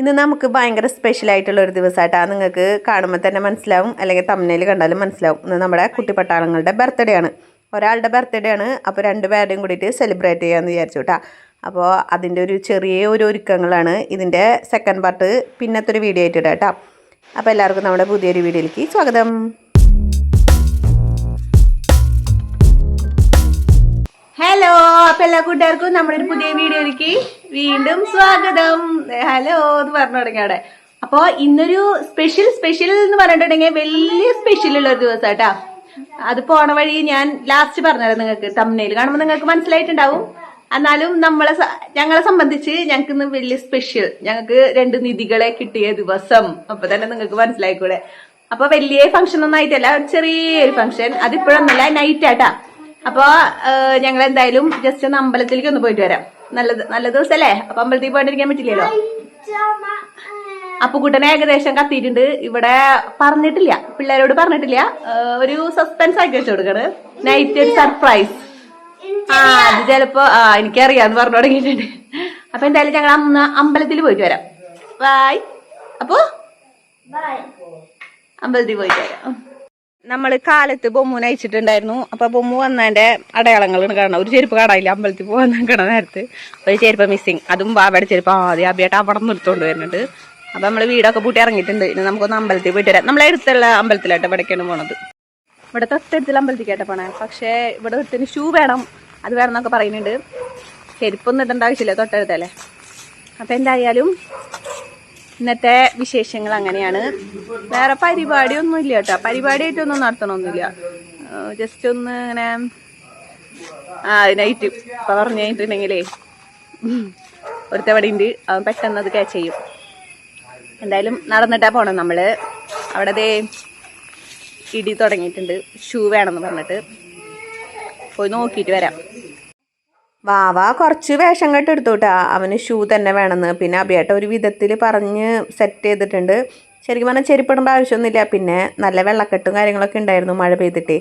ഇന്ന് നമുക്ക് ഭയങ്കര സ്പെഷ്യലായിട്ടുള്ള ഒരു ദിവസമായിട്ടാണ്. നിങ്ങൾക്ക് കാണുമ്പോൾ തന്നെ മനസ്സിലാവും, അല്ലെങ്കിൽ തമ്മിൽ കണ്ടാലും മനസ്സിലാവും. ഇന്ന് നമ്മുടെ കുട്ടിപ്പട്ടാളങ്ങളുടെ ബർത്ത്ഡേ ആണ്. ഒരാളുടെ ബർത്ത്ഡേ ആണ്. അപ്പോൾ രണ്ടുപേരുടെയും കൂടിയിട്ട് സെലിബ്രേറ്റ് ചെയ്യാമെന്ന് വിചാരിച്ചു കേട്ടോ. അപ്പോൾ അതിൻ്റെ ഒരു ചെറിയ ഒരുക്കങ്ങളാണ്. ഇതിൻ്റെ സെക്കൻഡ് പാർട്ട് പിന്നത്തെ ഒരു വീഡിയോ ആയിട്ട് ഇടാം കേട്ടോ. അപ്പോൾ എല്ലാവർക്കും നമ്മുടെ പുതിയൊരു വീഡിയോയിലേക്ക് സ്വാഗതം. ഹലോ, അപ്പോൾ എല്ലാ കൂട്ടുകാർക്കും നമ്മുടെ ഒരു പുതിയ വീഡിയോയിലേക്ക് വീണ്ടും സ്വാഗതം. ഹലോ എന്ന് പറഞ്ഞു തുടങ്ങിയോടെ. അപ്പോൾ ഇന്നൊരു സ്പെഷ്യൽ എന്ന് പറഞ്ഞിട്ടുണ്ടെങ്കിൽ വലിയ സ്പെഷ്യൽ ഉള്ള ഒരു ദിവസം കേട്ടാ. അത് പോണ വഴി ഞാൻ ലാസ്റ്റ് പറഞ്ഞത് നിങ്ങൾക്ക് തംബ്നെയിൽ കാണുമ്പോൾ നിങ്ങൾക്ക് മനസ്സിലായിട്ടുണ്ടാവും. എന്നാലും ഞങ്ങളെ സംബന്ധിച്ച് ഞങ്ങൾക്ക് ഇന്ന് വലിയ സ്പെഷ്യൽ. ഞങ്ങൾക്ക് 2 നിധികളെ കിട്ടിയ ദിവസം. അപ്പൊ തന്നെ നിങ്ങൾക്ക് മനസ്സിലായിക്കൂടെ. അപ്പൊ വലിയ ഫംഗ്ഷൻ ഒന്നും ആയിട്ടല്ല, ചെറിയൊരു ഫംഗ്ഷൻ. അതിപ്പോഴൊന്നുമല്ല, നൈറ്റ് ആട്ടാ. അപ്പൊ ഞങ്ങൾ എന്തായാലും ജസ്റ്റ് ഒന്ന് അമ്പലത്തിലേക്ക് ഒന്ന് പോയിട്ട് വരാം. നല്ല ദിവസമല്ലേ. അപ്പൊ അമ്പലത്തിൽ പോയിട്ടിരിക്കാൻ പറ്റില്ലല്ലോ. അപ്പുക്കുട്ടനെ ഏകദേശം കത്തിയിട്ടുണ്ട്. ഇവിടെ പറഞ്ഞിട്ടില്ല, പിള്ളേരോട് പറഞ്ഞിട്ടില്ല. ഒരു സസ്പെൻസ് ആക്കി വെച്ചു കൊടുക്കണ്. നൈറ്റ് ഒരു സർപ്രൈസ്. അത് ചിലപ്പോ എനിക്കറിയാന്ന് പറഞ്ഞു തുടങ്ങിയിട്ടുണ്ട്. അപ്പൊ എന്തായാലും ഞങ്ങൾ അമ്പലത്തിൽ പോയിട്ട് വരാം. ബായ്. അപ്പൊ അമ്പലത്തിൽ പോയിട്ട് വരാം. നമ്മള് കാലത്ത് ബൊമ്മൂനെ അയച്ചിട്ടുണ്ടായിരുന്നു. അപ്പൊ ബൊമ്മു വന്നതിന്റെ അടയാളങ്ങളാണ് കാണണം. ഒരു ചെരുപ്പ് കാണാനില്ല അമ്പലത്തിൽ പോകാൻ നിൽക്കണ നേരത്ത്. ഒരു ചെരുപ്പ് മിസ്സിങ്. അതും ബാബയുടെ ചെരുപ്പ് ആദ്യം അബിയായിട്ട് അവിടെ നിർത്തോണ്ട് വരുന്നുണ്ട്. അപ്പൊ നമ്മള് വീടൊക്കെ പൂട്ടി ഇറങ്ങിയിട്ടുണ്ട്. ഇനി നമുക്കൊന്ന് അമ്പലത്തിൽ പോയിട്ട് വരാം. നമ്മളെ അടുത്തുള്ള അമ്പലത്തിലായിട്ട് ഇവിടേക്കാണ് പോണത്. ഇവിടെ തൊട്ടടുത്തുള്ള അമ്പലത്തിലേക്കായിട്ട് പോണേ. പക്ഷേ ഇവിടെ അടുത്തിന് ഷൂ വേണം, അത് വേണം എന്നൊക്കെ പറയുന്നുണ്ട്. ചെരുപ്പൊന്നും ഇടേണ്ട ആവശ്യമില്ല, തൊട്ടടുത്തല്ലേ. അപ്പൊ എന്തായാലും ഇന്നത്തെ വിശേഷങ്ങൾ അങ്ങനെയാണ്. വേറെ പരിപാടിയൊന്നും ഇല്ല കേട്ടോ. പരിപാടിയായിട്ടൊന്നും നടത്തണമൊന്നുമില്ല. ജസ്റ്റ് ഒന്ന് ഇങ്ങനെ നൈറ്റ് ഇപ്പൊ പറഞ്ഞു കഴിഞ്ഞിട്ടുണ്ടെങ്കിലേ ഒരുത്തവടി ഉണ്ട്, അവൻ പെട്ടെന്ന് അത് ക്യാച്ച് ചെയ്യും. എന്തായാലും നടന്നിട്ടാ പോണം നമ്മള്. അവിടെ ഇടി തുടങ്ങിയിട്ടുണ്ട്. ഷൂ വേണമെന്ന് പറഞ്ഞിട്ട് പോയി നോക്കിയിട്ട് വരാം. വാവ കുറച്ച് വേഷം കെട്ട് എടുത്തോട്ടാ. അവന് ഷൂ തന്നെ വേണമെന്ന്. പിന്നെ അബിയേട്ട ഒരു വിധത്തിൽ പറഞ്ഞ് സെറ്റ് ചെയ്തിട്ടുണ്ട്. ശരിക്കും പറഞ്ഞാൽ ചെരുപ്പിടേണ്ട ആവശ്യമൊന്നുമില്ല. പിന്നെ നല്ല വെള്ളക്കെട്ടും കാര്യങ്ങളൊക്കെ ഉണ്ടായിരുന്നു മഴ പെയ്തിട്ട്.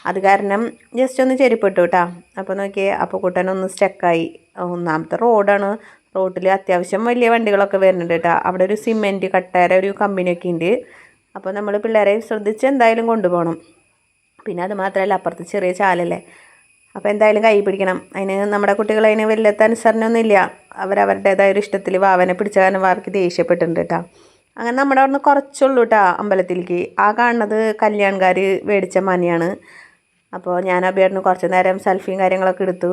അത് കാരണം ജസ്റ്റ് ഒന്ന് ചെരുപ്പിട്ടു കേട്ടാ. അപ്പോൾ നോക്കിയേ, അപ്പോൾ കൂട്ടനൊന്ന് സ്റ്റക്കായി. ഒന്നാമത്തെ റോഡാണ്. റോഡിൽ അത്യാവശ്യം വലിയ വണ്ടികളൊക്കെ വരുന്നുണ്ട് കേട്ടോ. അവിടെ ഒരു സിമെൻറ്റ് കട്ടേര ഒരു കമ്പനിയൊക്കെ ഉണ്ട്. അപ്പോൾ നമ്മൾ പിള്ളേരെ ശ്രദ്ധിച്ച് എന്തായാലും കൊണ്ടുപോകണം. പിന്നെ അത് മാത്രമല്ല, അപ്പുറത്ത് ചെറിയ ചാലല്ലേ. അപ്പോൾ എന്തായാലും കൈ പിടിക്കണം. അതിന് നമ്മുടെ കുട്ടികൾ അതിന് വലിയ അനുസരണമൊന്നുമില്ല. അവരവരുടേതായ ഒരു ഇഷ്ടത്തിൽ വാവനെ പിടിച്ച കാരണം അവർക്ക് ദേഷ്യപ്പെട്ടിട്ടുണ്ട് കേട്ടോ. അങ്ങനെ നമ്മുടെ അവിടെ നിന്ന് കുറച്ചുള്ളൂ കേട്ടോ അമ്പലത്തിലേക്ക്. ആ കാണുന്നത് കല്യാൺകാർ മേടിച്ച മനയാണ്. അപ്പോൾ ഞാൻ അബിയേട്ടന് കുറച്ച് നേരം സെൽഫിയും കാര്യങ്ങളൊക്കെ എടുത്തു.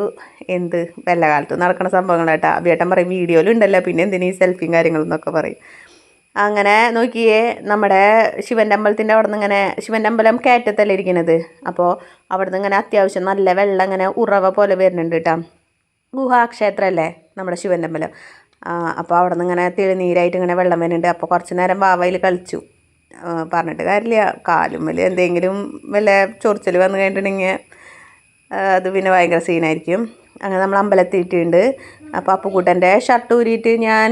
എന്ത് വല്ല കാലത്ത് നടക്കുന്ന സംഭവങ്ങളാട്ടോ. അബിയേട്ടൻ പറയും വീഡിയോയിലുണ്ടല്ലോ, പിന്നെ എന്തിനീ സെൽഫിയും കാര്യങ്ങളെന്നൊക്കെ പറയും. അങ്ങനെ നോക്കിയേ, നമ്മുടെ ശിവൻ്റെ അമ്പലത്തിൻ്റെ അവിടെ നിന്ന് ഇങ്ങനെ, ശിവൻ്റെ അമ്പലം കയറ്റത്തല്ലേ ഇരിക്കുന്നത്. അപ്പോൾ അവിടെ നിന്ന് ഇങ്ങനെ അത്യാവശ്യം നല്ല വെള്ളം ഇങ്ങനെ ഉറവ പോലെ വരുന്നുണ്ട് കേട്ടോ. ഗുഹാക്ഷേത്രമല്ലേ നമ്മുടെ ശിവൻ്റെ അമ്പലം. അപ്പോൾ അവിടെ നിന്ന് ഇങ്ങനെ തെളിനീരായിട്ട് ഇങ്ങനെ വെള്ളം വരുന്നുണ്ട്. അപ്പോൾ കുറച്ച് നേരം വാവയിൽ കളിച്ചു. പറഞ്ഞിട്ട് കാര്യമില്ല, കാലും വലിയ എന്തെങ്കിലും വല്ല ചൊറിച്ചൽ വന്നു കഴിഞ്ഞിട്ടുണ്ടെങ്കിൽ അത് പിന്നെ ഭയങ്കര സീനായിരിക്കും. അങ്ങനെ നമ്മൾ അമ്പലത്തിയിട്ടുണ്ട്. അപ്പോൾ അപ്പുക്കുട്ടൻ്റെ ഷർട്ട് ഊരിയിട്ട് ഞാൻ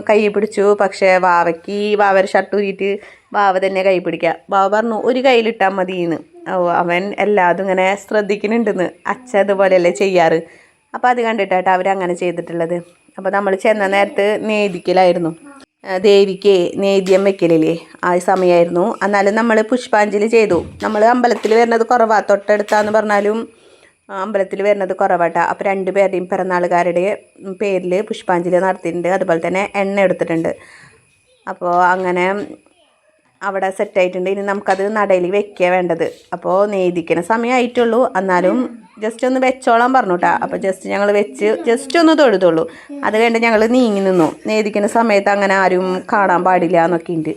കൈ പിടിച്ചു. പക്ഷേ വാവയുടെ ഷർട്ട് ഊരിയിട്ട് വാവ തന്നെ കൈ പിടിക്കുക. വാവ പറഞ്ഞു ഒരു കയ്യിലിട്ടാൽ മതിയെന്ന്. അവൻ എല്ലാതും ഇങ്ങനെ ശ്രദ്ധിക്കുന്നുണ്ടെന്ന്. അച്ഛൻ അതുപോലെയല്ലേ ചെയ്യാറ്. അപ്പോൾ അത് കണ്ടിട്ടാട്ടോ അവരങ്ങനെ ചെയ്തിട്ടുള്ളത്. അപ്പോൾ നമ്മൾ ചെന്ന നേരത്ത് നേദിക്കലായിരുന്നു. ദേവിക്ക് നേദ്യം വെക്കലില്ലേ, ആ സമയമായിരുന്നു. എന്നാലും നമ്മൾ പുഷ്പാഞ്ജലി ചെയ്തു. നമ്മൾ അമ്പലത്തിൽ വരുന്നത് കുറവാണ്. തൊട്ടടുത്താന്ന് പറഞ്ഞാലും അമ്പലത്തിൽ വരുന്നത് കുറവാട്ടാ. അപ്പോൾ 2 പേരുടെയും പിറന്നാളുകാരുടെ പേരിൽ പുഷ്പാഞ്ജലി നടത്തിയിട്ടുണ്ട്. അതുപോലെ തന്നെ എണ്ണ എടുത്തിട്ടുണ്ട്. അപ്പോൾ അങ്ങനെ അവിടെ സെറ്റായിട്ടുണ്ട്. ഇനി നമുക്കത് നടയിൽ വെക്കുക വേണ്ടത്. അപ്പോൾ നേദിക്കുന്ന സമയമായിട്ടുള്ളൂ. എന്നാലും ജസ്റ്റ് ഒന്ന് വെച്ചോളാൻ പറഞ്ഞു കേട്ടോ. അപ്പോൾ ഞങ്ങൾ വെച്ച് ജസ്റ്റ് ഒന്ന് തൊഴുതുള്ളൂ. അത് കഴിഞ്ഞ് ഞങ്ങൾ നീങ്ങി നിന്നു. നേദിക്കുന്ന സമയത്ത് അങ്ങനെ ആരും കാണാൻ പാടില്ല എന്നൊക്കെ ഉണ്ട്.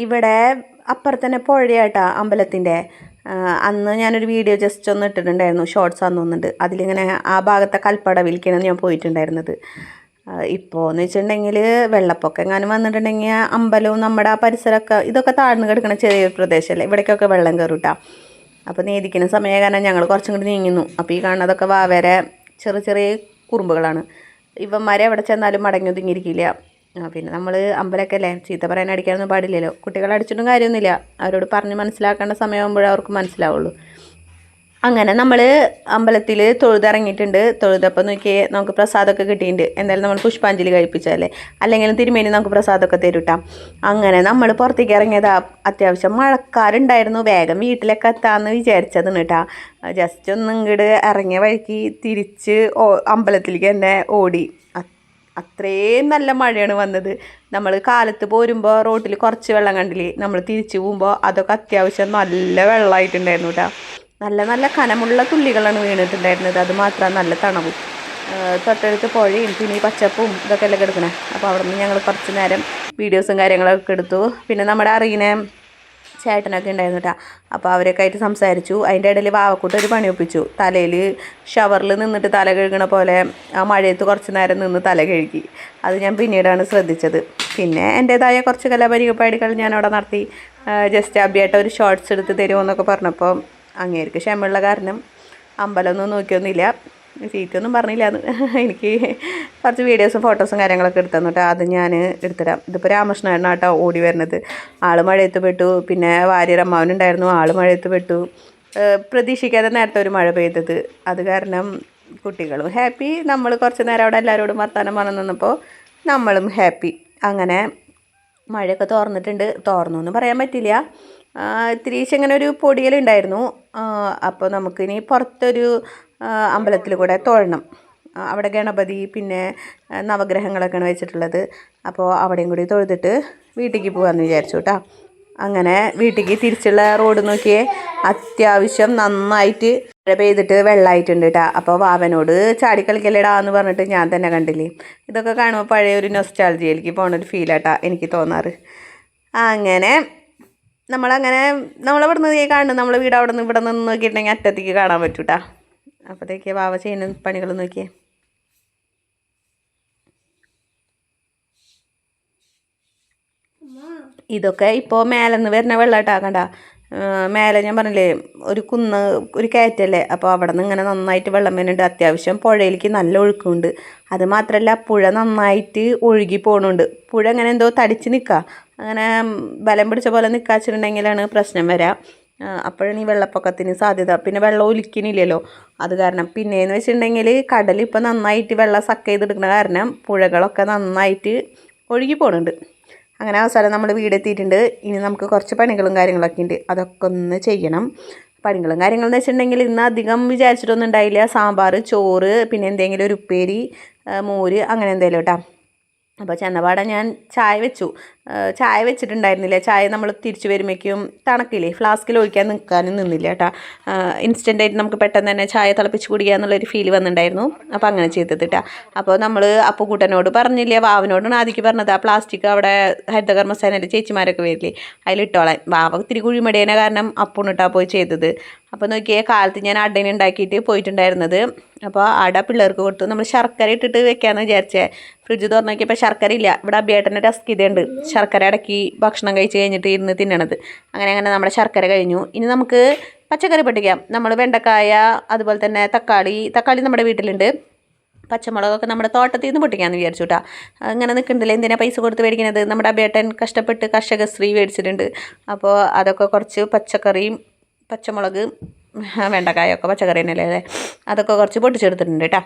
ഇവിടെ അപ്പുറത്തന്നെ പുഴയാട്ടാ അമ്പലത്തിൻ്റെ. അന്ന് ഞാനൊരു വീഡിയോ ജസ്റ്റ് ഒന്ന് ഇട്ടിട്ടുണ്ടായിരുന്നു, ഷോർട്സ് തോന്നുന്നുണ്ട്. അതിലിങ്ങനെ ആ ഭാഗത്തെ കൽപ്പടവിലേക്കാണ് ഞാൻ പോയിട്ടുണ്ടായിരുന്നത്. ഇപ്പോൾ എന്ന് വെച്ചിട്ടുണ്ടെങ്കിൽ വെള്ളപ്പൊക്കം എങ്ങാനും വന്നിട്ടുണ്ടെങ്കിൽ അമ്പലവും നമ്മുടെ ആ പരിസരമൊക്കെ ഇതൊക്കെ താഴ്ന്നു കിടക്കുന്ന ചെറിയൊരു പ്രദേശമല്ലേ, ഇവിടേക്കൊക്കെ വെള്ളം കയറും കേട്ടോ. അപ്പോൾ നേദിക്കുന്ന സമയം കാരണം ഞങ്ങൾ കുറച്ചും കൂടി നീങ്ങുന്നു. അപ്പോൾ ഈ കാണുന്നതൊക്കെ വാവേരെ ചെറിയ കുറുമ്പുകളാണ്. ഇവന്മാരെ എവിടെ ചെന്നാലും മടങ്ങി ഒതുങ്ങിയിരിക്കില്ല. പിന്നെ നമ്മൾ അമ്പലമൊക്കെ അല്ലേ, ചീത്ത പറയാൻ അടിക്കാനൊന്നും പാടില്ലല്ലോ. കുട്ടികളെ അടിച്ചിട്ടും കാര്യമൊന്നുമില്ല. അവരോട് പറഞ്ഞ് മനസ്സിലാക്കേണ്ട സമയമാകുമ്പോഴേ അവർക്ക് മനസ്സിലാവുള്ളൂ. അങ്ങനെ നമ്മൾ അമ്പലത്തിൽ തൊഴുതിറങ്ങിയിട്ടുണ്ട്. തൊഴുതപ്പോൾ നോക്കിയേ നമുക്ക് പ്രസാദമൊക്കെ കിട്ടിയിട്ടുണ്ട്. എന്തായാലും നമ്മൾ പുഷ്പാഞ്ജലി കഴിപ്പിച്ചല്ലേ, അല്ലെങ്കിലും തിരുമേനി നമുക്ക് പ്രസാദമൊക്കെ തരൂട്ടാ. അങ്ങനെ നമ്മൾ പുറത്തേക്ക് ഇറങ്ങിയതാ. അത്യാവശ്യം മഴക്കാരുണ്ടായിരുന്നു. വേഗം വീട്ടിലൊക്കെ എത്താമെന്ന് വിചാരിച്ചതാണ് കേട്ടാ. ജസ്റ്റ് ഒന്ന് ഇങ്ങോട്ട് ഇറങ്ങിയ വഴിക്ക് തിരിച്ച് അമ്പലത്തിലേക്ക് തന്നെ ഓടി. അത്രയും നല്ല മഴയാണ് വന്നത്. നമ്മൾ കാലത്ത് പോരുമ്പോൾ റോട്ടിൽ കുറച്ച് വെള്ളം കണ്ടില്ലേ, നമ്മൾ തിരിച്ചു പോകുമ്പോൾ അതൊക്കെ അത്യാവശ്യം നല്ല വെള്ളമായിട്ടുണ്ടായിരുന്നു കേട്ടോ. നല്ല നല്ല കനമുള്ള തുള്ളികളാണ് വീണിട്ടുണ്ടായിരുന്നത്. അത് മാത്രം നല്ല തണവും. തൊട്ടടുത്ത് പുഴയും പിന്നെ ഈ പച്ചപ്പും ഇതൊക്കെ അല്ലേ കിടക്കണേ. അപ്പോൾ അവിടെ നിന്ന് ഞങ്ങൾ കുറച്ച് നേരം വീഡിയോസും കാര്യങ്ങളൊക്കെ എടുത്തു. പിന്നെ നമ്മുടെ അറിയുന്ന ചേട്ടനൊക്കെ ഉണ്ടായിരുന്നു കേട്ടോ. അപ്പോൾ അവരൊക്കെ ആയിട്ട് സംസാരിച്ചു. അതിൻ്റെ ഇടയിൽ വാവക്കൂട്ട് ഒരു പണി ഒപ്പിച്ചു. തലയിൽ ഷവറിൽ നിന്നിട്ട് തല കഴുകണ പോലെ ആ മഴയത്ത് കുറച്ച് നേരം നിന്ന് തല കഴുകി. അത് ഞാൻ പിന്നീടാണ് ശ്രദ്ധിച്ചത്. പിന്നെ എൻ്റേതായ കുറച്ച് കലാപരിപാടികൾ ഞാൻ അവിടെ നടത്തി. ജസ്റ്റ് അബിയായിട്ട് ഒരു ഷോർട്സ് എടുത്ത് തരുമോ എന്നൊക്കെ പറഞ്ഞപ്പോൾ അങ്ങേർക്ക് ക്ഷമയുള്ള കാരണം അമ്പലമൊന്നും നോക്കിയൊന്നുമില്ല, സീറ്റൊന്നും പറഞ്ഞില്ല. എനിക്ക് കുറച്ച് വീഡിയോസും ഫോട്ടോസും കാര്യങ്ങളൊക്കെ എടുത്തു തന്നിട്ട് അത് ഞാൻ എടുത്തിടാം. ഇതിപ്പോൾ രാമകൃഷ്ണനാട്ടോ ഓടി വരുന്നത്. ആൾ മഴയത്ത് പെട്ടു. പിന്നെ വാര്യരമ്മാവനുണ്ടായിരുന്നു, ആൾ മഴയത്ത് പെട്ടു. പ്രതീക്ഷിക്കാതെ നേരത്തെ ഒരു മഴ പെയ്തത്. അത് കാരണം കുട്ടികളും ഹാപ്പി, നമ്മൾ കുറച്ച് നേരം അവിടെ എല്ലാവരോടും വർത്താനം പറഞ്ഞു നിന്നപ്പോൾ നമ്മളും ഹാപ്പി. അങ്ങനെ മഴയൊക്കെ തോർന്നിട്ടുണ്ട്. തോർന്നു എന്ന് പറയാൻ പറ്റില്ല, ഇത്തിരീശ് ഇങ്ങനെ ഒരു പൊടിയലുണ്ടായിരുന്നു. അപ്പോൾ നമുക്കിനി പുറത്തൊരു അമ്പലത്തിൽ കൂടെ തൊഴണം. അവിടെ ഗണപതി പിന്നെ നവഗ്രഹങ്ങളൊക്കെയാണ് വെച്ചിട്ടുള്ളത്. അപ്പോൾ അവിടെയും കൂടി തൊഴുതിട്ട് വീട്ടിലേക്ക് പോകാമെന്ന് വിചാരിച്ചു കേട്ടോ. അങ്ങനെ വീട്ടിലേക്ക് തിരിച്ചുള്ള റോഡ് നോക്കിയേ അത്യാവശ്യം നന്നായിട്ട് മഴ പെയ്തിട്ട് വെള്ളമായിട്ടുണ്ട് കേട്ടോ. അപ്പോൾ വാവനോട് ചാടി കളിക്കല്ലേടാ എന്ന് പറഞ്ഞിട്ട് ഞാൻ തന്നെ കണ്ടില്ലേ. ഇതൊക്കെ കാണുമ്പോൾ പഴയ ഒരു നൊസ്റ്റാൾജിയയിലേക്ക് പോകണൊരു ഫീലാട്ടാ എനിക്ക് തോന്നാറ്. അങ്ങനെ നമ്മളവിടെ നിന്ന് കാണുന്നു. നമ്മൾ വീട് അവിടെ നിന്ന് ഇവിടെ നിന്ന് നോക്കിയിട്ടുണ്ടെങ്കിൽ അറ്റത്തേക്ക് കാണാൻ പറ്റൂട്ടാ. അപ്പോഴത്തേക്ക് വാവ ചെയ്യുന്ന പണികൾ നോക്കിയേ. ഇതൊക്കെ ഇപ്പോൾ മേലെ നിന്ന് വരുന്ന വെള്ളമായിട്ടാക്കണ്ട. മേലെ ഞാൻ പറഞ്ഞില്ലേ ഒരു കുന്ന് ഒരു കയറ്റല്ലേ. അപ്പോൾ അവിടെ നിന്ന് ഇങ്ങനെ നന്നായിട്ട് വെള്ളം വരുന്നുണ്ട്. അത്യാവശ്യം പുഴയിലേക്ക് നല്ല ഒഴുക്കുണ്ട്. അത് മാത്രമല്ല പുഴ നന്നായിട്ട് ഒഴുകി പോകുന്നുണ്ട്. പുഴ അങ്ങനെ എന്തോ തടിച്ച് നിൽക്കുക, അങ്ങനെ ബലം പിടിച്ച പോലെ നിൽക്കാച്ചിട്ടുണ്ടെങ്കിലാണ് പ്രശ്നം വരിക. അപ്പോഴാണ് ഈ വെള്ളപ്പൊക്കത്തിന് സാധ്യത. പിന്നെ വെള്ളം ഒലിക്കുന്നില്ലല്ലോ, അത് കാരണം. പിന്നെയെന്ന് വെച്ചിട്ടുണ്ടെങ്കിൽ കടൽ ഇപ്പോൾ നന്നായിട്ട് വെള്ളം സക്ക് ചെയ്തെടുക്കുന്ന കാരണം പുഴകളൊക്കെ നന്നായിട്ട് ഒഴുകി പോകുന്നുണ്ട്. അങ്ങനെ അവസാനം നമ്മൾ വീടെത്തിയിട്ടുണ്ട്. ഇനി നമുക്ക് കുറച്ച് പണികളും കാര്യങ്ങളൊക്കെ ഉണ്ട്, അതൊക്കെ ഒന്ന് ചെയ്യണം. പണികളും കാര്യങ്ങളെന്ന് വെച്ചിട്ടുണ്ടെങ്കിൽ ഇന്ന് അധികം വിചാരിച്ചിട്ടൊന്നും ഉണ്ടായില്ല. സാമ്പാർ, ചോറ്, പിന്നെ എന്തെങ്കിലും ഒരു ഉപ്പേരി, മോര്, അങ്ങനെ എന്തെങ്കിലും കേട്ടോ. അപ്പോൾ ചെന്നപാടെ ഞാൻ ചായ വെച്ചു. ചായ വെച്ചിട്ടുണ്ടായിരുന്നില്ല. ചായ നമ്മൾ തിരിച്ചു വരുമ്പോഴേക്കും തണുക്കില്ലേ, ഫ്ലാസ്കിൽ ഒഴിക്കാൻ നിൽക്കാനും നിന്നില്ല കേട്ടോ. ഇൻസ്റ്റൻ്റായിട്ട് നമുക്ക് പെട്ടെന്ന് തന്നെ ചായ തിളപ്പിച്ച് കുടിക്കുക എന്നുള്ളൊരു ഫീൽ വന്നിട്ടുണ്ടായിരുന്നു. അപ്പോൾ അങ്ങനെ ചെയ്തത് കേട്ടോ. അപ്പോൾ നമ്മൾ അപ്പുകൂട്ടനോട് പറഞ്ഞില്ല, വാവനോടാണ് ആദ്യം പറഞ്ഞത്. ആ പ്ലാസ്റ്റിക് അവിടെ ഹരിതകർമ്മസേനയുടെ ചേച്ചിമാരൊക്കെ വരില്ലേ, അതിലിട്ടോളാൻ. വാവ ഇത്തിരി കുഴിമടിയേനെ കാരണം അപ്പൂണിട്ടാ പോയി ചെയ്തത്. അപ്പോൾ നോക്കിയാൽ കാലത്ത് ഞാൻ അടയിൽ ഉണ്ടാക്കിയിട്ട് പോയിട്ടുണ്ടായിരുന്നത്. അപ്പോൾ അട പിള്ളേർക്ക് കൊടുത്തു. നമ്മൾ ശർക്കര ഇട്ടിട്ട് വെക്കാമെന്ന് വിചാരിച്ചേ. ഫ്രിഡ്ജ് തുറന്ന് നോക്കിയപ്പോൾ ശർക്കര ഇല്ല. ഇവിടെ അബിയേട്ടൻ്റെ ടസ്ക് ഇതുണ്ട്, ശർക്കര അടക്കി ഭക്ഷണം കഴിച്ച് കഴിഞ്ഞിട്ട് ഇരുന്ന് തിന്നണത്. അങ്ങനെ നമ്മുടെ ശർക്കര കഴിഞ്ഞു. ഇനി നമുക്ക് പച്ചക്കറി പൊട്ടിക്കാം. നമ്മൾ വെണ്ടക്കായ, അതുപോലെ തന്നെ തക്കാളി നമ്മുടെ വീട്ടിലുണ്ട്. പച്ചമുളകൊക്കെ നമ്മുടെ തോട്ടത്തിൽ നിന്ന് പൊട്ടിക്കാമെന്ന് വിചാരിച്ചു കേട്ടോ. അങ്ങനെ നിൽക്കുന്നില്ല, എന്തിനാണ് പൈസ കൊടുത്ത് മേടിക്കുന്നത്. നമ്മുടെ അബിയേട്ടൻ കഷ്ടപ്പെട്ട് കർഷകശ്രീ മേടിച്ചിട്ടുണ്ട്. അപ്പോൾ അതൊക്കെ കുറച്ച് പച്ചക്കറിയും പച്ചമുളക് വെണ്ടക്കായൊക്കെ പച്ചക്കറി തന്നെയല്ലേ അല്ലേ, അതൊക്കെ കുറച്ച് പൊട്ടിച്ചെടുത്തിട്ടുണ്ട് കേട്ടോ.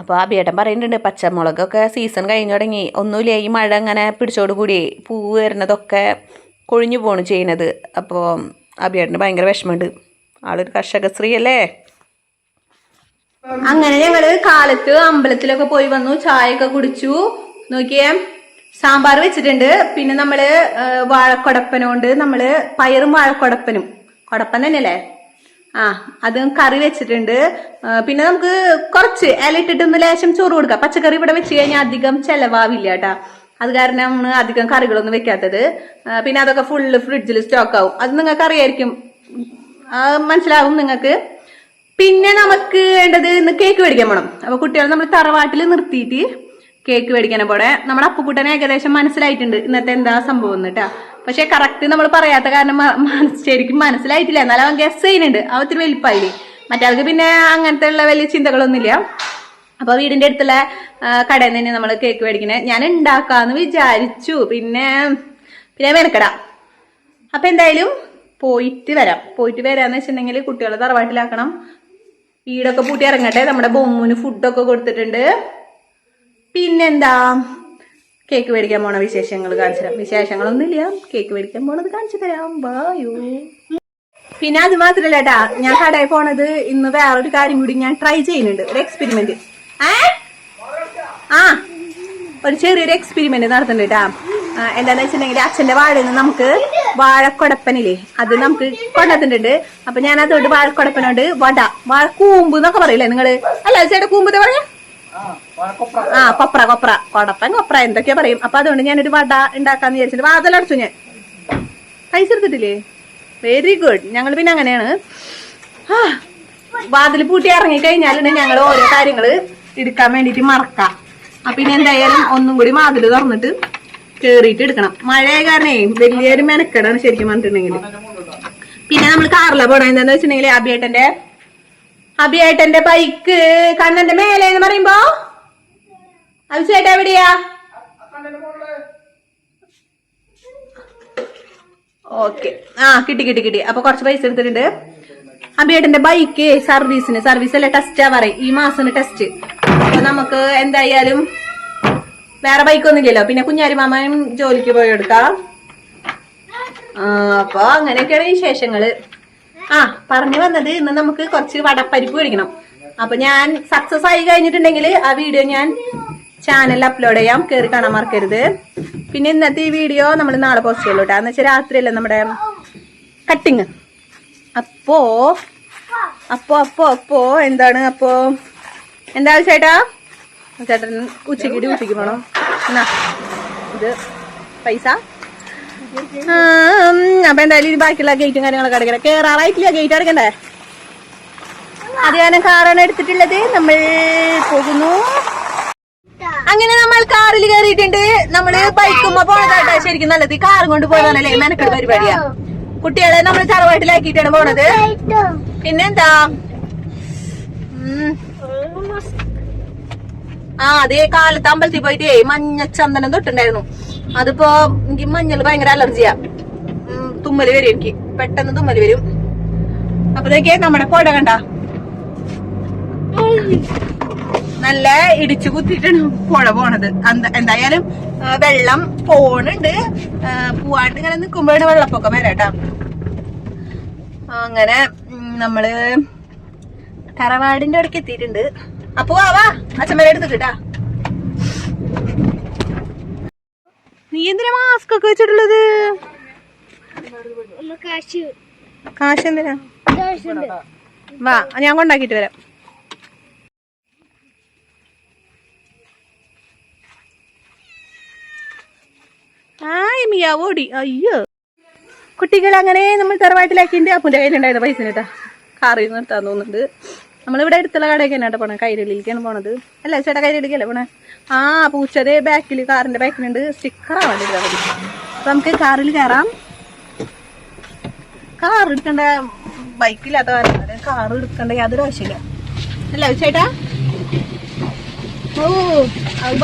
അപ്പോൾ അബിയേട്ടൻ പറയുന്നുണ്ട് പച്ചമുളകൊക്കെ സീസൺ കഴിഞ്ഞു തുടങ്ങി, ഒന്നുമില്ല ഈ മഴ അങ്ങനെ പിടിച്ചോടുകൂടി പൂവ് വരുന്നതൊക്കെ കൊഴിഞ്ഞു പോണ് ചെയ്യുന്നത്. അപ്പോൾ അബിയേട്ടന് ഭയങ്കര വിഷമമുണ്ട്. ആളൊരു കർഷകശ്രീ അല്ലേ. അങ്ങനെ ഞങ്ങൾ കാലത്ത് അമ്പലത്തിലൊക്കെ പോയി വന്നു, ചായയൊക്കെ കുടിച്ചു. നോക്കിയേ സാമ്പാർ വെച്ചിട്ടുണ്ട്. പിന്നെ നമ്മള് വാഴക്കൊടപ്പനുണ്ട്. നമ്മള് പയറും വാഴക്കൊടപ്പനും, കൊടപ്പൻ തന്നെയല്ലേ, അതും കറി വെച്ചിട്ടുണ്ട്. പിന്നെ നമുക്ക് കുറച്ച് ഇല ഇട്ടിട്ടൊന്ന് ലേശം ചോറ് കൊടുക്കാം. പച്ചക്കറി ഇവിടെ വെച്ച് കഴിഞ്ഞാൽ അധികം ചെലവാവില്ല കേട്ടാ. അത് കാരണം അധികം കറികളൊന്നും വെക്കാത്തത്. പിന്നെ അതൊക്കെ ഫുള്ള് ഫ്രിഡ്ജിൽ സ്റ്റോക്ക് ആവും. അത് നിങ്ങൾക്ക് അറിയായിരിക്കും, മനസ്സിലാവും നിങ്ങൾക്ക്. പിന്നെ നമുക്ക് വേണ്ടത് ഇന്ന് കേക്ക് മേടിക്കാൻ പോകണം. അപ്പൊ കുട്ടികൾ നമ്മൾ തറവാട്ടിൽ നിർത്തിയിട്ട് കേക്ക് മേടിക്കാൻ പോടെ. നമ്മുടെ അപ്പുക്കുട്ടനെ ഏകദേശം മനസ്സിലായിട്ടുണ്ട് ഇന്നത്തെ എന്താ സംഭവം കേട്ടാ. പക്ഷെ കറക്റ്റ് നമ്മൾ പറയാത്ത കാരണം ശരിക്കും മനസ്സിലായിട്ടില്ല. എന്നാലും അവൻ ഗസ് ചെയ്യുന്നുണ്ട്. അവ ഒത്തിരി വലിപ്പായില്ലേ. മറ്റാൾക്ക് പിന്നെ അങ്ങനത്തെ ഉള്ള വലിയ ചിന്തകളൊന്നുമില്ല. അപ്പൊ വീടിന്റെ അടുത്തുള്ള കടയിൽ നിന്ന് തന്നെ നമ്മൾ കേക്ക് മേടിക്കണേ. ഞാൻ ഉണ്ടാക്കാന്ന് വിചാരിച്ചു, പിന്നെ മെനക്കെടാ. അപ്പൊ എന്തായാലും പോയിട്ട് വരാന്ന് വെച്ചിട്ടുണ്ടെങ്കിൽ കുട്ടികളെ തറവാട്ടിലാക്കണം. വീടൊക്കെ പൂട്ടി ഇറങ്ങട്ടെ. നമ്മുടെ ബൊമ്മുന് ഫുഡൊക്കെ കൊടുത്തിട്ടുണ്ട്. പിന്നെന്താ, കേക്ക് മേടിക്കാൻ പോണ വിശേഷങ്ങൾ കാണിച്ചു തരാം. വിശേഷങ്ങളൊന്നുമില്ല, കേക്ക് മേടിക്കാൻ പോണത് കാണിച്ചു തരാം. ബായോ. പിന്നെ അത് മാത്രല്ല കേട്ടാ, ഞാൻ കടയിൽ പോണത് ഇന്ന് വേറൊരു കാര്യം കൂടി ഞാൻ ട്രൈ ചെയ്യുന്നുണ്ട്. ഒരു എക്സ്പെരിമെന്റ്. ഒരു ചെറിയൊരു എക്സ്പെരിമെന്റ് നടത്തുന്നുണ്ട് കേട്ടാ. എന്താന്ന് വെച്ചിട്ടുണ്ടെങ്കിൽ അച്ഛന്റെ വാഴയിൽ നിന്ന് നമുക്ക് വാഴക്കൊടപ്പനില്ലേ, അത് നമുക്ക് കൊണ്ടുവന്നിട്ടുണ്ട്. അപ്പൊ ഞാൻ അതുകൊണ്ട് വാഴക്കൊടപ്പനോട് വാഴക്കൂമ്പ് എന്നൊക്കെ പറയില്ലേ നിങ്ങള്? അല്ല ചേട്ടാ, കൂമ്പ് പറയാ. കൊടപ്പൻ എന്തൊക്കെയാ പറയും. അപ്പൊ അതുകൊണ്ട് ഞാനൊരു വട ഉണ്ടാക്കാന്ന് വിചാരിച്ചിട്ട് വാതിലടച്ചു. ഞാൻ പൈസ എടുത്തിട്ടില്ലേ? Very good. ഞങ്ങൾ പിന്നെ അങ്ങനെയാണ്, വാതിൽ പൂട്ടി ഇറങ്ങി കഴിഞ്ഞാലാണ് ഞങ്ങൾ ഓരോ കാര്യങ്ങള് എടുക്കാൻ വേണ്ടിട്ട് മറക്കാം. അപ്പൊ ഇനി എന്തായാലും ഒന്നും കൂടി വാതിൽ തുറന്നിട്ട് കേറിയിട്ട് എടുക്കണം. മഴയായ കാരണേ വലിയൊരു മെനക്കെടാണ് ശരിക്കും പറഞ്ഞിട്ടുണ്ടെങ്കിൽ. പിന്നെ നമ്മൾ കാറില പോണ എന്താന്ന് വെച്ചിട്ടുണ്ടെങ്കിൽ അഭിയേട്ടന്റെ ബൈക്ക് കണ്ണന്റെ മേലെ എന്ന് പറയുമ്പോ അഭിചേട്ടാ എവിടെയാ? ഓക്കെ, കിട്ടി. അപ്പൊ കുറച്ച് പൈസ എടുത്തിട്ടുണ്ട്. അഭിയേട്ടന്റെ ബൈക്ക് സർവീസ് അല്ല, ടെസ്റ്റാ പറയും. ഈ മാസം ടെസ്റ്റ്. അപ്പൊ നമുക്ക് എന്തായാലും വേറെ ബൈക്കൊന്നും ഇല്ലല്ലോ. പിന്നെ കുഞ്ഞാലിമാമൻ ജോലിക്ക് പോയി എടുക്കാം. അപ്പൊ അങ്ങനെയൊക്കെയാണ് വിശേഷങ്ങള്. പറഞ്ഞു വന്നത്, ഇന്ന് നമുക്ക് കുറച്ച് വടപ്പരിപ്പ് മേടിക്കണം. അപ്പൊ ഞാൻ സക്സസ് ആയി കഴിഞ്ഞിട്ടുണ്ടെങ്കിൽ ആ വീഡിയോ ഞാൻ ചാനലിൽ അപ്ലോഡ് ചെയ്യാം. കയറി കാണാൻ മറക്കരുത്. പിന്നെ ഇന്നത്തെ ഈ വീഡിയോ നമ്മൾ നാളെ പോസ്റ്റ് ചെയ്യുള്ളൂ കേട്ടോ. എന്ന് വെച്ചാൽ രാത്രിയല്ലേ നമ്മുടെ കട്ടിങ്. അപ്പോ എന്താ ചേട്ടാ? ചേട്ടൻ ഉച്ചക്ക് ഡ്യൂട്ടിക്ക് പോണം. എന്നാ ഇത് പൈസ. അപ്പൊ എന്തായാലും ബാക്കിയുള്ള ഗേറ്റും കാര്യങ്ങളൊക്കെ അടയ്ക്കണം. കേറാറായിട്ടില്ല, ഗേറ്റ് അടയ്ക്കണ്ടേ? അത് കാരണം കാറാണ് എടുത്തിട്ടുള്ളത്. നമ്മൾ പോകുന്നു. അങ്ങനെ നമ്മൾ കാറിൽ കയറിയിട്ടുണ്ട്. നമ്മള് ബൈക്കുമ്പോ പോണതായിട്ടാ ശരിക്കും നല്ലത്. കാറും കൊണ്ട് പോയതാണല്ലേ മെനക്കെട് പരിപാടിയാ. കുട്ടികളെ നമ്മൾ തറവാട്ടിലാക്കിയിട്ടാണ് പോണത്. പിന്നെന്താ, അതേ കാലത്ത് അമ്പലത്തിൽ പോയിട്ട് മഞ്ഞച്ചന്ദനം തൊട്ടുണ്ടായിരുന്നു. അതിപ്പോ എനിക്ക് മഞ്ഞൾ ഭയങ്കര അലർജിയാ. തുമ്മല് വരും, എനിക്ക് പെട്ടെന്ന് തുമ്മല് വരും. അപ്പത്തേക്ക് നമ്മുടെ പുഴ കണ്ട നല്ല ഇടിച്ചു കുത്തിയിട്ടാണ് പുഴ പോണത്. എന്തായാലും വെള്ളം പോണുണ്ട്. പോവാണ്ട് ഇങ്ങനെ നിക്കുമ്പോഴാണ് വെള്ളപ്പൊക്കം വരാട്ടാ. അങ്ങനെ നമ്മള് തറവാടിന്റെ അടുക്ക് എത്തിയിട്ടുണ്ട്. അപ്പൊ അച്ഛന്മാരെ എടുത്തിട്ടാ. നീ എന്തിനാ മാസ്ക് ഒക്കെ വെച്ചിട്ടുള്ളത്? കാശ് എന്തിനാ? വാ, ഞാൻ കൊണ്ടാക്കിട്ട് വരാം. ഓടി. അയ്യോ, കുട്ടികൾ അങ്ങനെ നമ്മൾ തറവാട്ടിലാക്കിന്റെ അപ്പുന്റെ കയ്യിലുണ്ടായിരുന്ന പൈസ കേട്ടാ കാറിൽ നിർത്താൻ തോന്നുന്നുണ്ട്. നമ്മളിവിടെ അടുത്തുള്ള കടയൊക്കെ തന്നെയാട്ടോ പോണേ. കൈരളിയിലേക്കാണ് പോണത്. അല്ല ചേട്ടാ, കൈരളിക്കല്ലേ പോണേ? പൂച്ചതേ ബാക്കിൽ, കാറിന്റെ ബാക്കിലുണ്ട്. സ്റ്റിക്കറാണ് വേണ്ടിട്ട് മതി. അപ്പൊ നമുക്ക് കാറിൽ കയറാം. കാർ എടുക്കണ്ട, ബൈക്കില്ലാത്ത കാരണം കാർ എടുക്കണ്ട യാതൊരു ആവശ്യമില്ല. അല്ല ചേട്ടാ?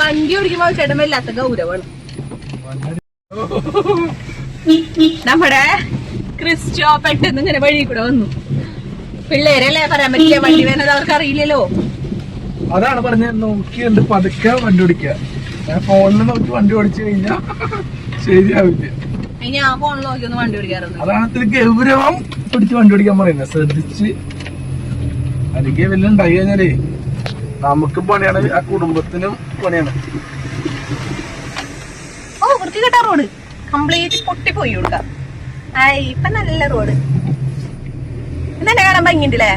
വണ്ടി ഓടിക്കുമ്പോ ചേട്ടൻ വല്ലാത്ത ഗൗരവമാണ്. നമ്മുടെ ക്രിസ്റ്റോ പെട്ടെന്ന് ഇങ്ങനെ വഴി കൂടെ വന്നു. പിള്ളേരല്ലേ, പറയാൻ പറ്റില്ല, വണ്ടി വേണത് അവർക്ക് അറിയില്ലല്ലോ. അതാണ് പറഞ്ഞത്, നോക്കിയുണ്ട് പതുക്കെ വണ്ടി ഓടിക്കുക. ഫോണിൽ നോക്കി വണ്ടി ഓടിച്ചു കഴിഞ്ഞാ ശരിയാവില്ല. ഞാൻ ഫോണിൽ നോക്കി ഒന്ന് വണ്ടി ഓടിക്കാറുണ്ട്. അതാണ് ഇത്തിരി ഗൗരവം പിടിച്ച് വണ്ടി ഓടിക്കാൻ പറയുന്നത്. ശ്രദ്ധിച്ച്. അല്ലെങ്കിൽ വല്ല ഉണ്ടായി കഴിഞ്ഞാലേ നമുക്ക് പണിയാണ്, ആ കുടുംബത്തിനും പണിയാണ്. വൃത്തികെട്ട റോഡ് കംപ്ലീറ്റ് പൊട്ടിപ്പോയി കൊടുക്കാം. ഇപ്പൊ നല്ല റോഡ്. ഇന്നെ കാണാൻ ഭംഗിണ്ടല്ലേ?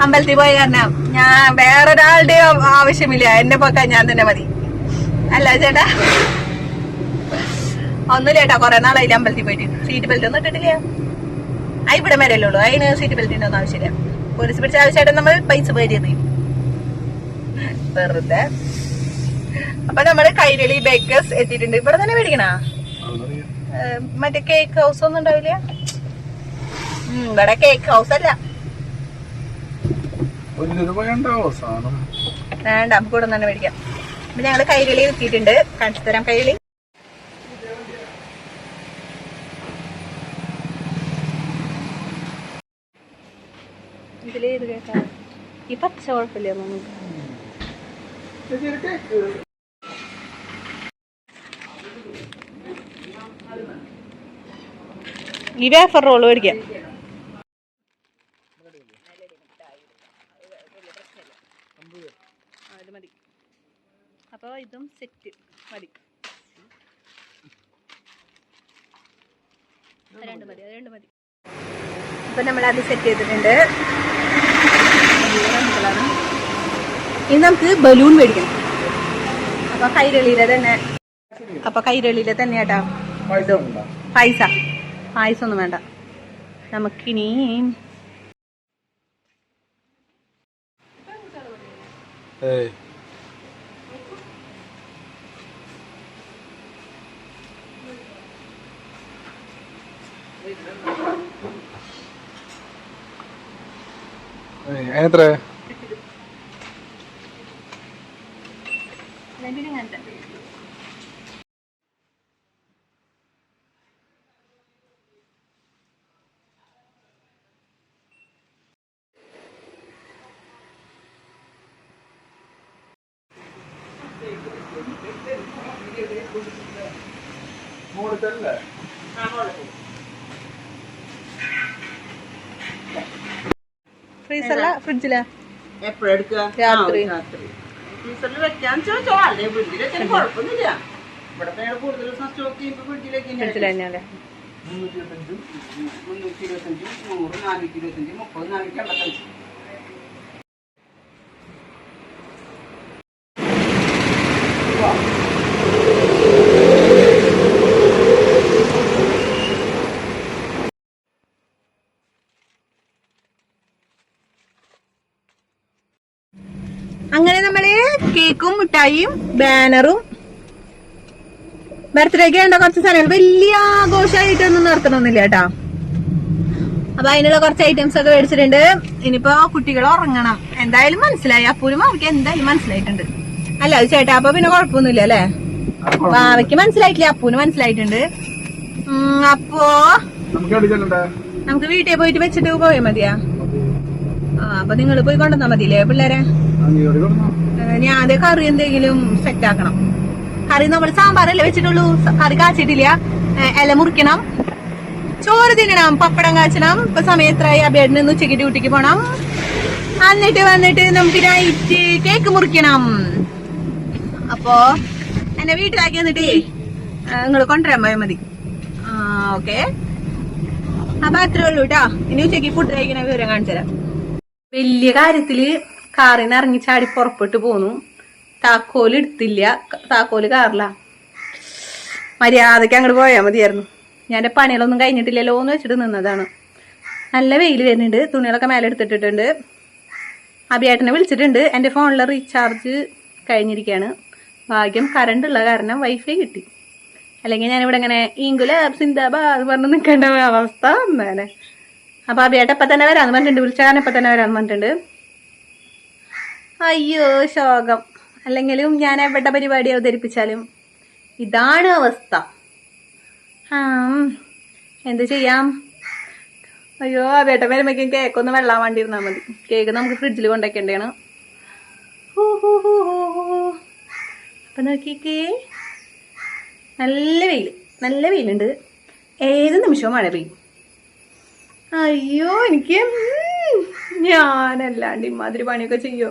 അമ്പലത്തിൽ പോയ കാരണം ഞാൻ വേറൊരാളുടെ ആവശ്യമില്ല. എന്നെ പോക്കാൻ ഞാൻ തന്നെ മതി. അല്ല ചേട്ടാ? ഒന്നുമില്ല ചേട്ടാ, കൊറേ നാളായില്ല അമ്പലത്തിൽ പോയിട്ട്. സീറ്റ് ബെൽറ്റ് ഒന്നും ഇട്ടിട്ടില്ല. ഇവിടെ വരെയല്ലേ ഉള്ളൂ, അതിന് സീറ്റ് ബെൽറ്റിന്റെ ഒന്നും ആവശ്യമില്ല. പോലീസ് പിടിച്ച ആവശ്യമായിട്ട് നമ്മൾ പൈസ പേ ചെയ്ത് വെറുതെ. അപ്പൊ നമ്മള് കൈരളി ബേക്കേഴ്സ് എത്തിയിട്ടുണ്ട്. ഇവിടെ തന്നെ മേടിക്കണ മറ്റേ കേക്ക് ഹൗസ് ഒന്നും ഉണ്ടാവില്ല. ഇവിടെ കേക്ക് ഹൗസ് അല്ല, വേണ്ട, നമുക്ക് ഇവിടെ തന്നെ മേടിക്കാം. അപ്പൊ ഞങ്ങള് കൈരളി എത്തിയിട്ടുണ്ട്. കാണിച്ചു തരാം കൈരളി. ഇതിലേത് കേൾക്കാം? ഈ പച്ച കുഴപ്പമില്ല നമുക്ക്. ഈ വേഫർ റോള് മേടിക്കാം. അത് മതി. അപ്പോൾ ഇതും സെറ്റ് മതി. രണ്ട് മതി. അപ്പം നമ്മളത് സെറ്റ് ചെയ്തിട്ടുണ്ട്. ഇനി നമുക്ക് ബലൂൺ മേടിക്കണം. അപ്പോൾ കൈരളിയിലെ തന്നെ കേട്ടോ. പായസം ഒന്നും വേണ്ട നമുക്കിനി. എത്ര ഫ്രീസറിലാ ഫ്രിഡ്ജിലാ എപ്പോഴെടുക്കുക? രാത്രി ഫ്രീസറിൽ വെക്കാന്ന് ചോദിച്ചോ. അല്ലേ ഫ്രിഡ്ജിൽ വെച്ചാൽ കുഴപ്പമൊന്നുമില്ല. ഇവിടെ കൂടുതൽ സ്റ്റോക്ക് ചെയ്യുമ്പോൾ ഫ്രിഡ്ജിലേക്ക് ഫ്രിഡ്ജിൽ തന്നെയല്ലേ. 325, 325, 100, 425, 30, 485. അങ്ങനെ നമ്മള് കേക്കും മിഠായിയും ബാനറും ബർത്ത്ഡേക്ക് വേണ്ട കുറച്ച് സാധനങ്ങൾ വലിയ ആഘോഷമായിട്ടൊന്നും നടത്തണമെന്നില്ല കേട്ടാ. അപ്പൊ അതിനുള്ള കുറച്ച് ഐറ്റംസ് ഒക്കെ മേടിച്ചിട്ടുണ്ട്. ഇനിയിപ്പോ കുട്ടികൾ ഉറങ്ങണം. എന്തായാലും മനസ്സിലായി. അപ്പൂരും അവർക്ക് എന്തായാലും മനസ്സിലായിട്ടുണ്ട്. അല്ല അത് ചേട്ടാ അപ്പൊ പിന്നെ കുഴപ്പമൊന്നുമില്ല അല്ലേ. അവയ്ക്ക് മനസ്സിലായിട്ടില്ല, അപ്പൂന് മനസ്സിലായിട്ടുണ്ട്. അപ്പോ നമുക്ക് വീട്ടിൽ പോയിട്ട് വെച്ചിട്ട് പോയാൽ മതിയാ. അപ്പൊ നിങ്ങൾ പോയി കൊണ്ടുവന്നാ മതിയില്ലേ പിള്ളേരെ. ഞാൻ അതേ കറി എന്തെങ്കിലും സെറ്റ് ആക്കണം. കറി നമ്മൾ സാമ്പാറല്ലേ വെച്ചിട്ടുള്ളൂ, കറി കാച്ചിട്ടില്ല. ഇല മുറിക്കണം, ചോറ് തിന്നണം, പപ്പടം കാച്ചണം. ഇപ്പൊ സമയത്തായി അബേടിന് ഉച്ചയ്ക്ക് ഡ്യൂട്ടിക്ക് പോണം. എന്നിട്ട് വന്നിട്ട് നമുക്ക് നൈറ്റ് കേക്ക് മുറിക്കണം. അപ്പോ എന്നെ വീട്ടിലാക്കി വന്നിട്ട് നിങ്ങൾ കൊണ്ടുവരാൻ പോയാൽ മതി. ഓക്കെ, അപ്പൊ അത്രേ ഉള്ളൂ കേട്ടോ. ഇനി ഉച്ചയ്ക്ക് ഫുഡ് കഴിക്കുന്ന വിവരം കാണിച്ചു തരാം. വലിയ കാര്യത്തില് കാറിന്ന് ഇറങ്ങി ചാടി പുറപ്പെട്ടു പോന്നു. താക്കോല് എടുത്തില്ല, താക്കോല് കാറില്ല. മര്യാദക്ക് അങ്ങോട്ട് പോയാൽ മതിയായിരുന്നു. ഞാൻ എൻ്റെ പണികളൊന്നും കഴിഞ്ഞിട്ടില്ലല്ലോ എന്ന് വെച്ചിട്ട് നിന്നതാണ്. നല്ല വെയിൽ വരുന്നുണ്ട്. തുണികളൊക്കെ മേലെ എടുത്തിട്ടിട്ടുണ്ട്. അഭിയേട്ടനെ വിളിച്ചിട്ടുണ്ട്. എൻ്റെ ഫോണിലെ റീചാർജ് കഴിഞ്ഞിരിക്കുകയാണ്. ഭാഗ്യം കറണ്ട് ഉള്ള കാരണം വൈഫൈ കിട്ടി. അല്ലെങ്കിൽ ഞാനിവിടെ ഇങ്ങനെ ഈങ്കുല സിന്ദാബാദ് പറഞ്ഞ് നിൽക്കേണ്ട അവസ്ഥ വന്നേനെ. അപ്പൊ അഭിയേട്ടൻ ഇപ്പം തന്നെ വരാമെന്ന് പറഞ്ഞിട്ടുണ്ട്. വിളിച്ചാൽ ഇപ്പം തന്നെ വരാമെന്ന് പറഞ്ഞിട്ടുണ്ട്. അയ്യോ ശോകം. അല്ലെങ്കിലും ഞാൻ എവിടെ പരിപാടി അവതരിപ്പിച്ചാലും ഇതാണ് അവസ്ഥ. എന്ത് ചെയ്യാം. അയ്യോ അഭിയേട്ടൻ വരുമ്പോഴേക്കും കേക്കൊന്ന് വെള്ളാൻ വേണ്ടി ഇരുന്നാൽ മതി. കേക്ക് നമുക്ക് ഫ്രിഡ്ജിൽ കൊണ്ടുവയ്ക്കേണ്ടതാണ്. അപ്പൊ നോക്കിക്കേ, നല്ല വെയിലുണ്ട്. ഏത് നിമിഷവും മഴ പെയ്യും. അയ്യോ എനിക്ക് ഞാനല്ലാണ്ട് ഇമാതിരി പണിയൊക്കെ ചെയ്യോ.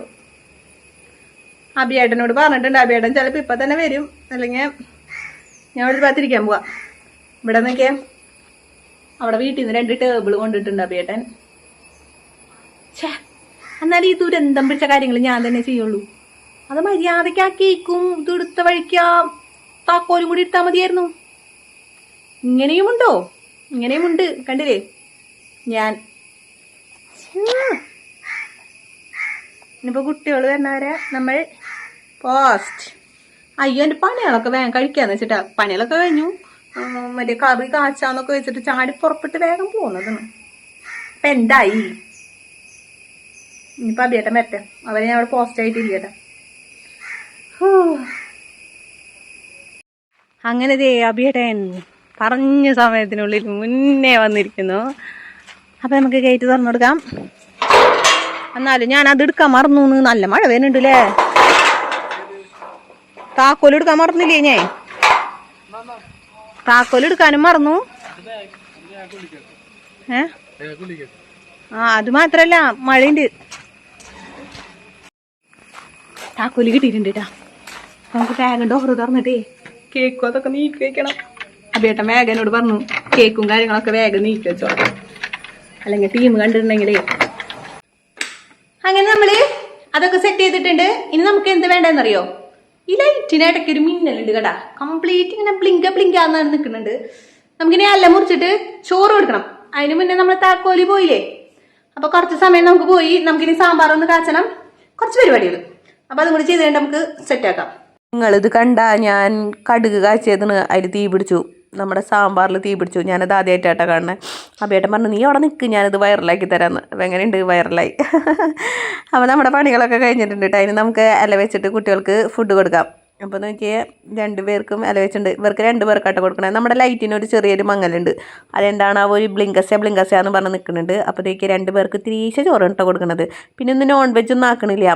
അഭിയേട്ടനോട് പറഞ്ഞിട്ടുണ്ട്. അഭിയേട്ടൻ ചിലപ്പോൾ ഇപ്പം തന്നെ വരും. അല്ലെങ്കിൽ ഞാൻ ഒരു ഭാഗത്തിരിക്കാൻ പോവാ. ഇവിടെ നോക്കിയാ അവിടെ വീട്ടിൽ നിന്ന് 2 ടേബിൾ കൊണ്ടിട്ടുണ്ട് അഭിയേട്ടൻ. ഛേ, എന്നാൽ ഈ ദുരന്തം പിടിച്ച കാര്യങ്ങൾ ഞാൻ തന്നെ ചെയ്യുള്ളൂ. അത് മര്യാദയ്ക്ക് ആ കേക്കും ഇത് എടുത്ത വഴിക്കാ താക്കോലും കൂടി ഇട്ടാൽ മതിയായിരുന്നു. ഇങ്ങനെയുമുണ്ടോ? ഇങ്ങനെയുമുണ്ട്, കണ്ടില്ലേ ഞാൻ. ഇനിയിപ്പോൾ കുട്ടികൾ വരുന്നവരെ നമ്മൾ പോസ്റ്റ്. അയ്യോ എൻ്റെ പണികളൊക്കെ വേഗം കഴിക്കാന്ന് വെച്ചിട്ടാ. പണികളൊക്കെ കഴിഞ്ഞു. മറ്റേ കറി കാച്ചാന്നൊക്കെ വെച്ചിട്ട് ചാടി പുറപ്പെട്ട് വേഗം പോകുന്നതാണ്. അപ്പം എന്തായി ഇനിയിപ്പോൾ അഭിയേട്ടൻ വരട്ടെ. അവരെ ഞാൻ അവിടെ പോസ്റ്റ് ആയിട്ടിരിക്കട്ടെ. അങ്ങനെ ദേ അഭിയേട്ടൻ പറഞ്ഞ സമയത്തിനുള്ളിൽ മുന്നേ വന്നിരിക്കുന്നു. അപ്പം നമുക്ക് ഗേറ്റ് തുറന്നു കൊടുക്കാം. എന്നാലും ഞാൻ അത് എടുക്കാൻ മറന്നു. നല്ല മഴ വരുന്നുണ്ടല്ലേ. താക്കോൽ എടുക്കാൻ മറന്നില്ലേ ഞാൻ? താക്കോൽ എടുക്കാനും മറന്നു. അത് മാത്രല്ല മഴയുണ്ട്. താക്കോല് കിട്ടിയിട്ടുണ്ട് കേട്ടാ. നമുക്ക് വേഗം ഡോറ് തുറന്നിട്ടേ കേക്കും അതൊക്കെ നീക്കി വെക്കണം. അബേട്ടൻ വേഗനോട് പറഞ്ഞു കേക്കും കാര്യങ്ങളൊക്കെ വേഗം നീക്കി വെച്ചോ, അല്ലെങ്കിൽ ടീം കണ്ടിട്ടുണ്ടെങ്കിലേ. അങ്ങനെ നമ്മള് അതൊക്കെ സെറ്റ് ചെയ്തിട്ടുണ്ട്. ഇനി നമുക്ക് എന്ത് വേണ്ടെന്നറിയോ? ഈ ലൈറ്റിനിടയ്ക്ക് ഒരു മിന്നലുണ്ട് കേട്ടാ. കംപ്ലീറ്റ് ഇങ്ങനെ ബ്ലിങ്കാന്നാണ് നിൽക്കുന്നുണ്ട്. നമുക്കിനി എല്ലാം മുറിച്ചിട്ട് ചോറ് കൊടുക്കണം. അതിന് മുന്നേ നമ്മൾ താക്കോലി പോയില്ലേ, അപ്പൊ കുറച്ച് സമയം നമുക്ക് പോയി നമുക്കിനി സാമ്പാർ ഒന്ന് കാച്ചണം. കുറച്ച് പരിപാടികൾ, അപ്പൊ അതും കൂടി ചെയ്ത് കഴിഞ്ഞാൽ നമുക്ക് സെറ്റാക്കാം. നിങ്ങളിത് കണ്ട ഞാൻ കടുക് കാച്ചിയതിന് അതിൽ തീ പിടിച്ചു. നമ്മുടെ സാമ്പാറിൽ തീ പിടിച്ചു. ഞാനത് ആദ്യമായിട്ടാണ് കാണുന്നത്. അബേട്ടൻ പറഞ്ഞു നീ അവിടെ നിൽക്ക്, ഞാനിത് വൈറലാക്കി തരാമെന്ന്. അപ്പം എങ്ങനെയുണ്ട്? വൈറലായി. അപ്പോൾ നമ്മുടെ പണികളൊക്കെ കഴിഞ്ഞിട്ടുണ്ട് കേട്ടോ. അതിന് നമുക്ക് ഇല വെച്ചിട്ട് കുട്ടികൾക്ക് ഫുഡ് കൊടുക്കാം. അപ്പോൾ നോക്കിയാൽ 2 പേർക്കും ഇല വെച്ചിട്ടുണ്ട്. ഇവർക്ക് 2 പേർക്കാട്ട് കൊടുക്കണേ. നമ്മുടെ ലൈറ്റിന് ഒരു ചെറിയൊരു മങ്ങലുണ്ട്. അതെന്താണ് ആ ഒരു ബ്ലിങ്കസ്യ എന്ന് പറഞ്ഞ് നിൽക്കുന്നുണ്ട്. അപ്പോഴത്തേക്ക് 2 പേർക്ക് തിരീശ ചോറ് കേട്ടോ കൊടുക്കണത്. പിന്നെ ഒന്ന് നോൺ വെജ് ഒന്നും ആക്കണില്ല.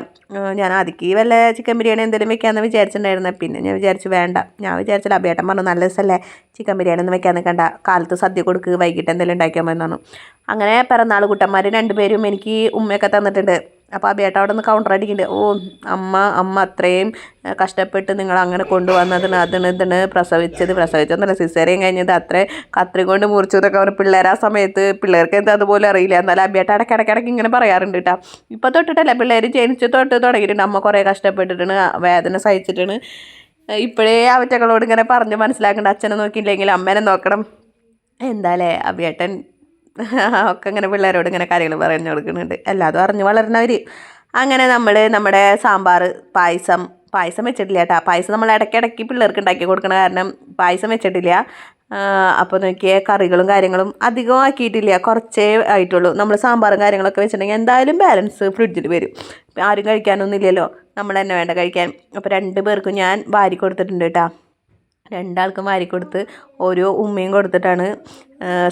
ഞാൻ ആദ്യക്ക് വല്ല ചിക്കൻ ബിരിയാണി എന്തെങ്കിലും വെക്കാമെന്ന് വിചാരിച്ചിട്ടുണ്ടായിരുന്നത്. പിന്നെ ഞാൻ വിചാരിച്ചു വേണ്ട. ഞാൻ വിചാരിച്ചില്ല. അബേട്ടൻ പറഞ്ഞു നല്ല ദിവസമല്ലേ ചിക്കൻ ബിരിയാണി ഒന്നും വെക്കാൻ നിൽക്കണ്ട, കാലത്ത് സദ്യ കൊടുക്ക്, വൈകിട്ട് എന്തെങ്കിലും ഉണ്ടാക്കിയാൽ മതി എന്നാണ്. അങ്ങനെ പിറന്നാൾ കുട്ടന്മാർ 2 പേരും എനിക്ക് ഉമ്മയൊക്കെ തന്നിട്ടുണ്ട്. അപ്പോൾ അബേട്ട അവിടെ നിന്ന് കൗണ്ടർ അടിക്കുന്നുണ്ട്. ഓ അമ്മ അത്രയും കഷ്ടപ്പെട്ട് നിങ്ങൾ അങ്ങനെ കൊണ്ടുവന്നതിന് ഇതിന് പ്രസവിച്ചൊന്നുമല്ല, സിസേറിയൻ കഴിഞ്ഞത് അത്ര കത്രി കൊണ്ട് മുറിച്ചു എന്നൊക്കെ അവർ പിള്ളേർ ആ സമയത്ത് പിള്ളേർക്ക് എന്താ അതുപോലെ അറിയില്ല. എന്നാലും അബേട്ട ഇടയ്ക്കിടയ്ക്ക് ഇങ്ങനെ പറയാറുണ്ട് കേട്ടോ. ഇപ്പോൾ തൊട്ടിട്ടല്ല, പിള്ളേർ ജനിച്ച് തൊട്ട് തുടങ്ങിയിട്ടുണ്ട്. അമ്മ കുറേ കഷ്ടപ്പെട്ടിട്ടാണ്, വേദന സഹിച്ചിട്ടാണ്. ഇപ്പോഴേ അവറ്റകളോട് ഇങ്ങനെ പറഞ്ഞ് മനസ്സിലാക്കേണ്ട. അച്ഛനെ നോക്കിയില്ലെങ്കിൽ അമ്മേനെ നോക്കണം. എന്തായാലേ അബേട്ടൻ ഒക്കെ ഇങ്ങനെ പിള്ളേരോട് ഇങ്ങനെ കാര്യങ്ങൾ പറഞ്ഞു കൊടുക്കുന്നുണ്ട്. എല്ലാതും അറിഞ്ഞ് വളരണവർ. അങ്ങനെ നമ്മൾ നമ്മുടെ സാമ്പാർ പായസം വെച്ചിട്ടില്ല കേട്ടോ. പായസം നമ്മൾ ഇടയ്ക്കിടയ്ക്ക് പിള്ളേർക്ക് ഉണ്ടാക്കി കൊടുക്കണ കാരണം പായസം വെച്ചിട്ടില്ല. അപ്പോൾ നോക്കിയാൽ കറികളും കാര്യങ്ങളും അധികം ആക്കിയിട്ടില്ല, കുറച്ചേ ആയിട്ടുള്ളൂ. നമ്മൾ സാമ്പാറും കാര്യങ്ങളൊക്കെ വെച്ചിട്ടുണ്ടെങ്കിൽ എന്തായാലും ബാലൻസ് ഫ്രിഡ്ജിൽ വരും. ആരും കഴിക്കാനൊന്നും ഇല്ലല്ലോ, നമ്മൾ തന്നെ വേണ്ട കഴിക്കാൻ. അപ്പോൾ 2 പേർക്കും ഞാൻ വാരി കൊടുത്തിട്ടുണ്ട് കേട്ടോ. 2 ആൾക്കും വാരി കൊടുത്ത് ഓരോ ഉമ്മയും കൊടുത്തിട്ടാണ്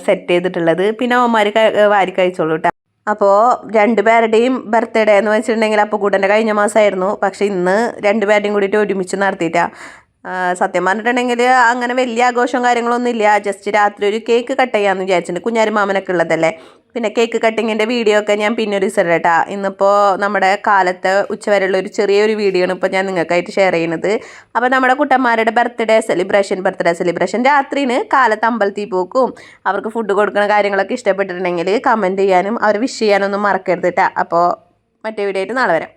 സെറ്റ് ചെയ്തിട്ടുള്ളത്. പിന്നെ അവന്മാർ വാരി കഴിച്ചോളൂ കേട്ടോ. അപ്പോൾ 2 പേരുടെയും ബർത്ത്ഡേ എന്ന് വെച്ചിട്ടുണ്ടെങ്കിൽ അപ്പോൾ കൂട്ടൻ്റെ കഴിഞ്ഞ മാസമായിരുന്നു. പക്ഷേ ഇന്ന് 2 പേരുടെയും കൂടിയിട്ട് ഒരുമിച്ച് നടത്തിയിട്ടാണ്. സത്യം പറഞ്ഞിട്ടുണ്ടെങ്കിൽ അങ്ങനെ വലിയ ആഘോഷവും കാര്യങ്ങളൊന്നും ഇല്ല. ജസ്റ്റ് രാത്രി ഒരു കേക്ക് കട്ട് ചെയ്യാമെന്ന് വിചാരിച്ചിട്ടുണ്ട്. കുഞ്ഞാരും മാമനൊക്കെ ഉള്ളതല്ലേ. പിന്നെ കേക്ക് കട്ടിങ്ങിൻ്റെ വീഡിയോ ഒക്കെ ഞാൻ പിന്നെ ഒരു ദിവസം ഇടാം. ഇന്നിപ്പോൾ നമ്മുടെ കാലത്തെ ഉച്ചവരെയുള്ള ഒരു ചെറിയൊരു വീഡിയോ ആണ് ഇപ്പോൾ ഞാൻ നിങ്ങൾക്കായിട്ട് ഷെയർ ചെയ്യുന്നത്. അപ്പോൾ നമ്മുടെ കുട്ടന്മാരുടെ ബർത്ത്ഡേ സെലിബ്രേഷൻ രാത്രിന് കാലത്ത് അമ്പലത്തിൽ പോക്കും അവർക്ക് ഫുഡ് കൊടുക്കുന്ന കാര്യങ്ങളൊക്കെ ഇഷ്ടപ്പെട്ടിട്ടുണ്ടെങ്കിൽ കമൻറ്റ് ചെയ്യാനും അവർ വിഷ് ചെയ്യാനൊന്നും മറക്കരുത് കേട്ടോ. അപ്പോൾ മറ്റേ വീഡിയോ ആയിട്ട് നാളെ വരാം.